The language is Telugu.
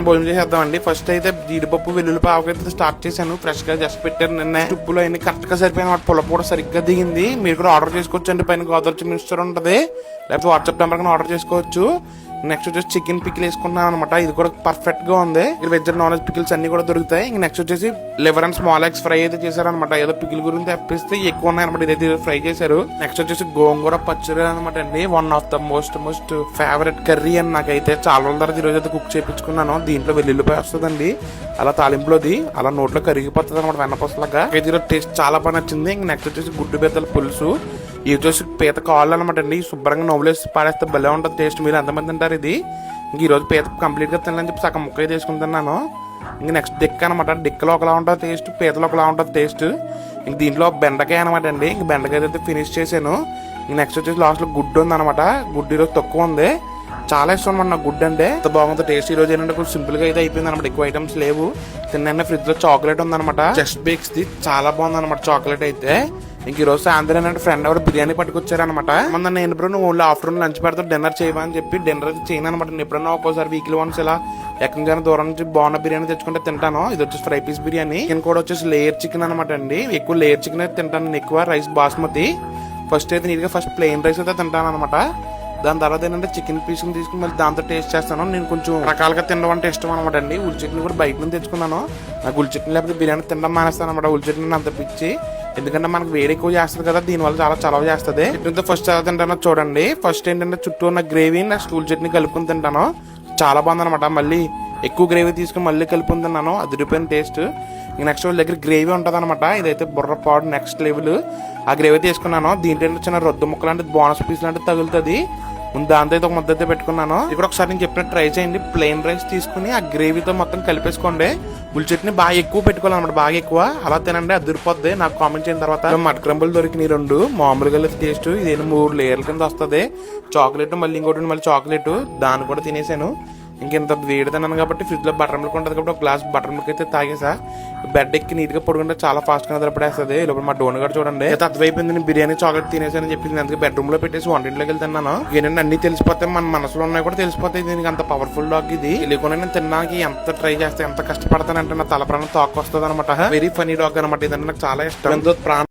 భోజనం చేసేద్దామండి. ఫస్ట్ అయితే జీడిపప్పు వెల్లుల్లిపాయ ఆవకాయ స్టార్ట్ చేశాను. ఫ్రెష్ గా జస్ట్ పెట్టాను నిన్న. ఉప్పులో అన్ని కరెక్ట్ గా సరిపోయిన పులప కూడా సరిగ్గా దిగింది. మీరు కూడా ఆర్డర్ చేసుకోవచ్చు అండి. పైన గోదావరి మినిస్టర్ ఉంటది, లేకపోతే వాట్సాప్ నెంబర్ గా ఆర్డర్ చేసుకోవచ్చు. నెక్స్ట్ వచ్చేసి చికెన్ పికిల్ వేసుకున్నాను అనమాట. ఇది కూడా పర్ఫెక్ట్ గా ఉంది. వెజ్ నాన్ వెజ్ పికిల్స్ అన్ని కూడా దొరుకుతాయి. ఇంక నెక్స్ట్ వచ్చేసి liver and small eggs fry అయితే చేశారనమాట. ఏదో పికిల్ గురించి తెప్పిస్తే ఎక్కువ ఉన్నాయన్నమాట. ఇదైతే ఫ్రై చేశారు. నెక్స్ట్ వచ్చేసి గోంగూర పచ్చడి అనమాట అండి. One of the most favourite curry అని నాకైతే చాలా రోజుల తర్వాత ఈ రోజు అయితే కుక్ చేయించుకున్నాను. దీంట్లో వెల్లుల్లిపాయ వస్తుందండి, అలా తాలింపులోది అలా నోట్లో కరిగిపోతుంది అనమాట వెన్నపసలాగా. అయితే టేస్ట్ చాలా బాగా నచ్చింది. ఇంక నెక్స్ట్ వచ్చేసి గుడ్డు బెత్తల పులుసు. ఇది వచ్చేసి పీత కాళ్ళు అనమాట అండి. శుభ్రంగా నవ్వులేసి పాడేస్తే భలే ఉంటుంది టేస్ట్. మీరు ఎంతమంది తింటారు ఇది? ఇంక ఈ రోజు పీత కంప్లీట్ గా తినాలని చెప్పి సగం ముక్క తీసుకుంటున్నాను. ఇంక నెక్స్ట్ డిక్క అనమాట. డిక్కలో ఒకలా ఉంటుంది టేస్ట్, పీతలో ఒకలా ఉంటుంది టేస్ట్. ఇంక దీంట్లో బెండకాయ అనమాట అండి. ఇంక బెండకాయ అయితే ఫినిష్ చేశాను. ఇంక నెక్స్ట్ వచ్చేసి లాస్ట్ లో గుడ్డు ఉంది అనమాట. గుడ్డు ఈరోజు తక్కువ ఉంది. చాలా ఇష్టం అనమాట నాకు గుడ్డు అంటే. ఎంత బాగుంది టేస్ట్. ఈ రోజు ఏంటంటే కొంచెం సింపుల్ గా అయితే అయిపోయింది అనమాట. ఎక్కువ ఐటమ్స్ లేవు. తిన్న ఫ్రిడ్జ్ లో చాక్లెట్ ఉందనమాట. చెస్ట్ బేక్స్ ది చాలా బాగుంది అనమాట చాక్లెట్ అయితే. ఇంక ఈ రోజు సాయంత్రం అంటే ఫ్రెండ్ ఎవరు బిర్యానీ పట్టుకొచ్చారనమాట. మొన్న నేను ఎప్పుడు నువ్వు ఓన్లీ ఆఫ్టర్నూన్ లంచ్ పెడతా డిన్నర్ చేయవా అని చెప్పి డిన్నర్ అయితే చేయను అనమాట. నేను ఎప్పుడన్నా ఒక్కోసారి వీక్లీ వన్స్ ఇలా ఎక్కడికైనా దూరం నుంచి బాగున్న బిర్యానీ తెచ్చుకుంటే తింటాను. ఇది వచ్చేసి ఫ్రై పీస్ బిర్యానీ. చికెన్ కూడా వచ్చేసి లేయర్ చికెన్ అనమాట అండి. ఎక్కువ లేయర్ చికెన్ అయితే తింటాను నేను. ఎక్కువ రైస్ బాస్మతి. ఫస్ట్ అయితే నీట్గా ఫస్ట్ ప్లెయిన్ రైస్ అయితే తింటాను అనమాట. దాని తర్వాత ఏంటంటే చికెన్ పీస్ తీసుకుని మళ్ళీ దాంతో టేస్ట్ చేస్తాను. నేను కొంచెం రకాలుగా తినడం అంటే ఇష్టం అనమాట అండి. ఉల్లి చట్నీ కూడా బయట నుంచి తెచ్చుకున్నాను. నాకు ఉల్లి చట్నీ లేకపోతే బిర్యానీ తినడం మానేస్తాను అనమాట. ఉల్లి చట్నీ అంత పిచ్చి. ఎందుకంటే మనకు వేడి ఎక్కువ చేస్తుంది కదా, దీనివల్ల చాలా చలవ చేస్తుంది. చట్నీతో ఫస్ట్ ఎలా తింటానో చూడండి. ఫస్ట్ ఏంటంటే చుట్టూ ఉన్న గ్రేవీ నెక్స్ట్ ఉల్లి చట్నీ కలుపుకుని తింటాను. చాలా బాగుంది అనమాట. మళ్ళీ ఎక్కువ గ్రేవీ తీసుకుని మళ్ళీ కలుపుకుని తిన్నాను. అది రూపాయల టేస్ట్. నెక్స్ట్ వాళ్ళ దగ్గర గ్రేవీ ఉంటుంది అనమాట. ఇదైతే బుర్ర పాడు నెక్స్ట్ లెవెల్. ఆ గ్రేవీ తీసుకున్నాను. దీంట్లో చిన్న రొద్దు ముక్క లాంటిది బోనస్ పీస్ లాంటిది తగులుతుంది. దాంతో అయితే ఒక ముద్ద అయితే పెట్టుకున్నాను. ఇక్కడ ఒకసారి నేను చెప్పినట్టు ట్రై చేయండి. ప్లెయిన్ రైస్ తీసుకుని ఆ గ్రేవీతో మొత్తం కలిపేసుకోండి. ఉల్లి చట్నీ బాగా ఎక్కువ పెట్టుకోవాలన్నమాట. బాగా ఎక్కువ అలా తినండి, అది దొరికిపోద్ది. నాకు కామెంట్ చేసిన తర్వాత మట్ క్రంబులు దొరికినాయి 2 మామూలుగా టేస్ట్. ఇదేమో 3 లేయర్ల కింద వస్తుంది. చాక్లెట్ మళ్ళీ ఇంకోటి మళ్ళీ చాక్లెట్. దాన్ని కూడా తినేసాను. ఇంకెంత వేడి తిన్నాను కాబట్టి ఫ్రిడ్జ్ లో బటర్ మిల్క్ ఉంటుంది కాబట్టి ఒక గ్లాస్ బటర్ మిల్క్ అయితే తాగేసా. బెడ్ ఎక్కి నీట్ గా పడుకుంటే చాలా ఫాస్ట్ గా నిద్రపడేస్తుంది. లోపల మా డోన్ గారు చూడండి అయితే అర్థమైపోయింది. నేను బిర్యానీ చాక్లెట్ తినేసానని చెప్పింది. అందుకే బెడ్రూమ్ లో పెట్టేసి వంటింట్లోకి వెళ్తే తిన్నాను. ఏంటంటే అన్ని తెలిసిపోతాయి, మన మనసులో ఉన్నాయి కూడా తెలిసిపోతాయి. దీనికి అంత పవర్ఫుల్ డాగ్ ఇది. తెలియకుండా నేను తినడానికి ఎంత ట్రై చేస్తే ఎంత కష్టపడతానంటే నా తల ప్రాణం తాకొస్తుంది అనమాట. వెరీ ఫనీ డాగ్ అనమాట. ఇదంటే నాకు చాలా ఇష్టం. ప్రాణం